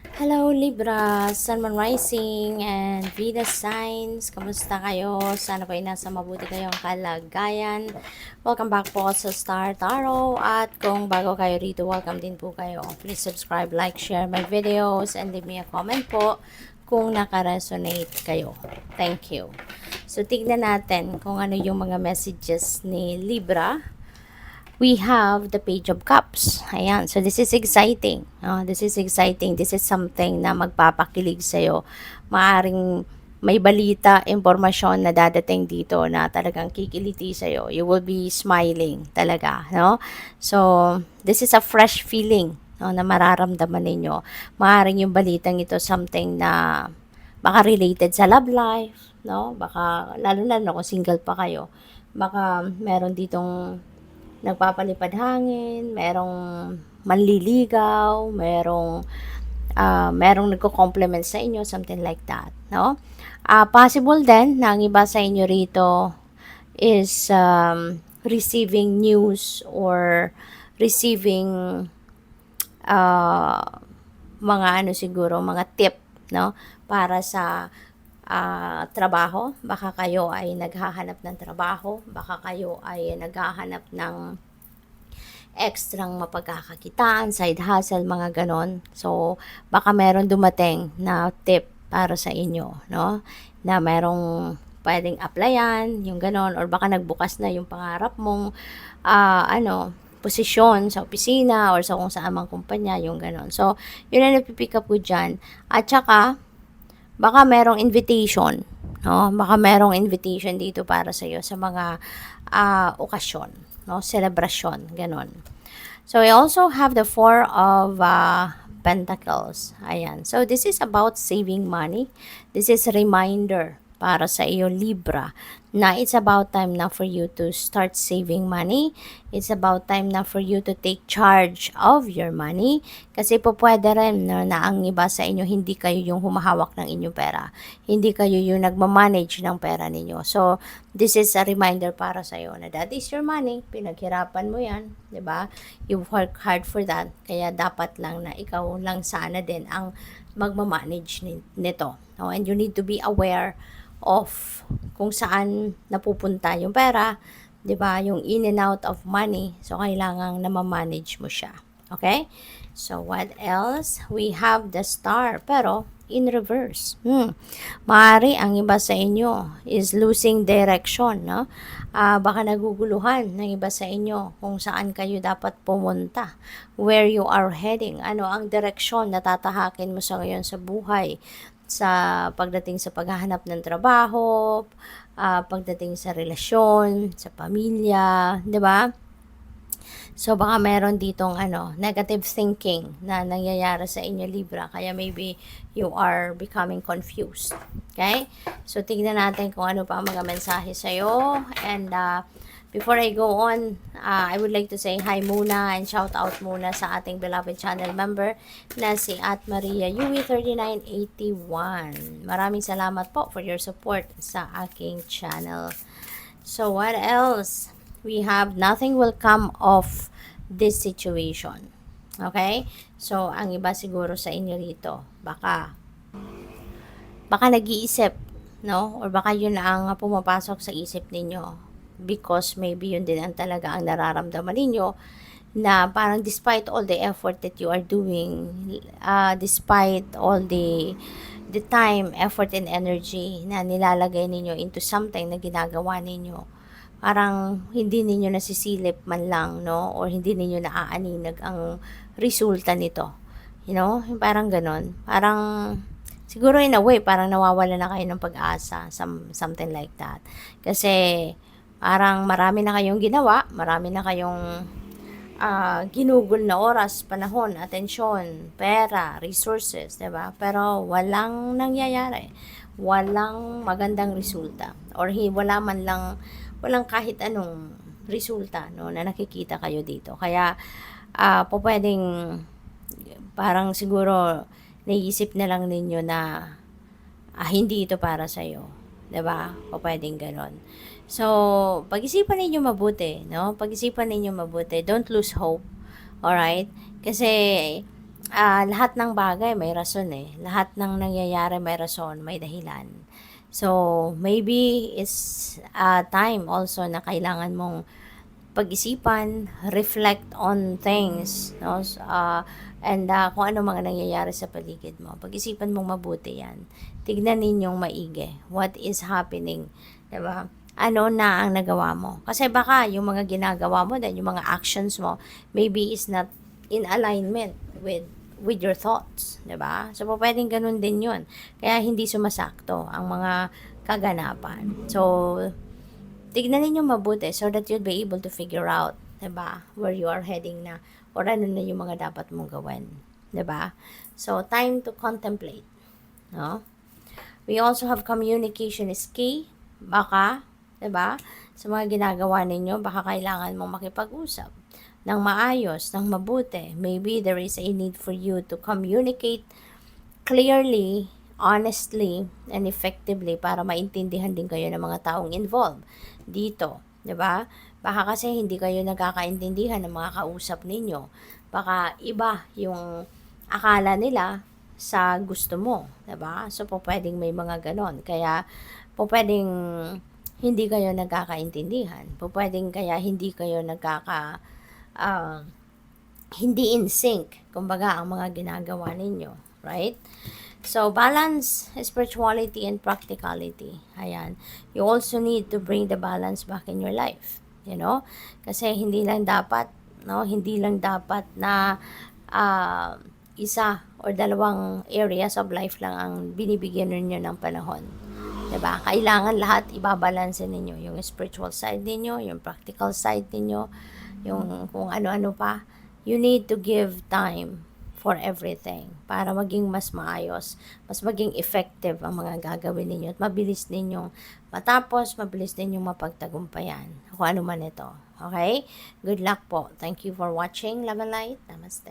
Hello Libra, Sun, Moon Rising, and Venus Signs. Kamusta kayo? Sana po ay nasa mabuti kayong kalagayan. Welcome back po sa Star Tarot. At kung bago kayo rito, welcome din po kayo. Please subscribe, like, share my videos, and leave me a comment po kung naka-resonate kayo. Thank you. So, tignan natin kung ano yung mga messages ni Libra. We have the Page of Cups. Ayan. So, this is exciting. This is exciting. This is something na magpapakilig sa'yo. Maaring may balita, impormasyon na dadating dito na talagang kikiliti sa'yo. You will be smiling talaga, no? So, this is a fresh feeling, no, na mararamdaman ninyo. Maaring yung balitang ito something na baka related sa love life, no? Baka, lalo kung single pa kayo, baka meron ditong nagpapalipad hangin, merong manliligaw, merong nagko-compliment sa inyo, something like that, no? Possible din na ang iba sa inyo rito is receiving news or receiving uh, mga siguro, mga tip, no? Para sa trabaho. Baka kayo ay naghahanap ng trabaho, baka kayo ay naghahanap ng extrang mapagkakakitaan, side hustle, mga ganon. So, baka meron dumating na tip para sa inyo, no? Na merong pwedeng applyan, yung ganon, or baka nagbukas na yung pangarap mong, posisyon sa opisina or sa kung saan mang kumpanya, yung ganon. So, yun ang napipick up ko dyan. At saka, baka merong invitation, no? Baka merong invitation dito para sa iyo sa mga okasyon, no? Celebration, ganon. So, we also have the Four of Pentacles. Ayan. So, this is about saving money. This is a reminder para sa iyo, Libra, na it's about time na for you to start saving money. It's about time na for you to take charge of your money. Kasi po pwede rin na ang iba sa inyo, hindi kayo yung humahawak ng inyong pera. Hindi kayo yung nagmamanage ng pera ninyo. So, this is a reminder para sa iyo na that is your money. Pinaghirapan mo yan. 'Di ba? You work hard for that. Kaya dapat lang na ikaw lang sana din ang magmamanage nito. No? And you need to be aware of kung saan napupunta yung pera, 'di ba? Yung in and out of money. So kailangang na ma-manage mo siya. Okay? So what else? We have the Star pero in reverse. Maaari ang iba sa inyo is losing direction, no? Baka naguguluhan ng iba sa inyo kung saan kayo dapat pumunta, where you are heading, ano ang direksyon na tatahakin mo sa ngayon sa buhay, sa pagdating sa paghahanap ng trabaho, pagdating sa relasyon, sa pamilya, 'di ba? So baka meron ditong negative thinking na nangyayari sa inyo, Libra, kaya maybe you are becoming confused. Okay? So tingnan natin kung ano pa ang mga mensahe sa iyo. And before I go on, I would like to say hi muna and shout out muna sa ating beloved channel member na si At Maria Yui 3981. Maraming salamat po for your support sa aking channel. So what else? We have nothing will come of this situation. Okay? So, ang iba siguro sa inyo rito, baka nag-iisip, no? Or baka yun ang pumapasok sa isip ninyo. Because maybe yun din ang talaga ang nararamdaman ninyo na parang despite all the effort that you are doing, despite all the time, effort, and energy na nilalagay ninyo into something na ginagawa ninyo, parang hindi ninyo nasisilip man lang, no? Or hindi ninyo naaaninag ang resulta nito. You know? Parang ganon. Parang, siguro in a way, parang nawawala na kayo ng pag-asa. Something like that. Kasi, parang marami na kayong ginawa, marami na kayong ginugol na oras, panahon, atensyon, pera, resources, 'di ba? Pero walang nangyayari. Walang magandang resulta or walang kahit anong resulta, no, na nakikita kayo dito. Kaya po pwedeng parang siguro naisip na lang ninyo na hindi ito para sa iyo, 'di ba? O pwedeng ganon. So, pag-isipan ninyo mabuti, no? Pag-isipan ninyo mabuti. Don't lose hope. All right? Kasi lahat ng bagay may rason eh. Lahat ng nangyayari may rason, may dahilan. So, maybe it's time also na kailangan mong pag-isipan, reflect on things, no? And kung ano mga nangyayari sa paligid mo. Pag-isipan mong mabuti yan. Tignan ninyong maigi. What is happening? Diba? Ano na ang nagawa mo? Kasi baka yung mga ginagawa mo, then yung mga actions mo, maybe is not in alignment with your thoughts, 'di ba? So pwedeng ganun din 'yun. Kaya hindi sumasakto ang mga kaganapan. So tignan niyo mabuti so that you'll be able to figure out, 'di ba, where you are heading na or ano na yung mga dapat mong gawin, 'di ba? So time to contemplate, no? We also have communication is key. Baka, 'di ba? Sa mga ginagawa ninyo, baka kailangan mong makipag-usap ng maayos, ng mabuti. Maybe there is a need for you to communicate clearly, honestly, and effectively para maintindihan din kayo ng mga taong involved dito. 'Di ba? Baka kasi hindi kayo nagkakaintindihan ng mga kausap ninyo. Baka iba yung akala nila sa gusto mo, 'di ba? So po pwedeng may mga ganon. Kaya po pwedeng hindi kayo nagkakaintindihan. Po pwedeng kaya hindi kayo ah, hindi in sync, kumbaga, ang mga ginagawa ninyo, right? So, balance spirituality and practicality. Ayan. You also need to bring the balance back in your life, you know? Kasi hindi lang dapat, no? Hindi lang dapat na isa or dalawang areas of life lang ang binibigyan ninyo ng panahon. 'Di ba? Kailangan lahat ibabalanse ninyo, yung spiritual side ninyo, yung practical side ninyo, yung kung ano-ano pa. You need to give time for everything para maging mas maayos, mas maging effective ang mga gagawin ninyo at mabilis ninyong matapos, mabilis ninyong mapagtagumpayan kung ano man ito. Okay? Good luck po. Thank you for watching. Love and light. Namaste.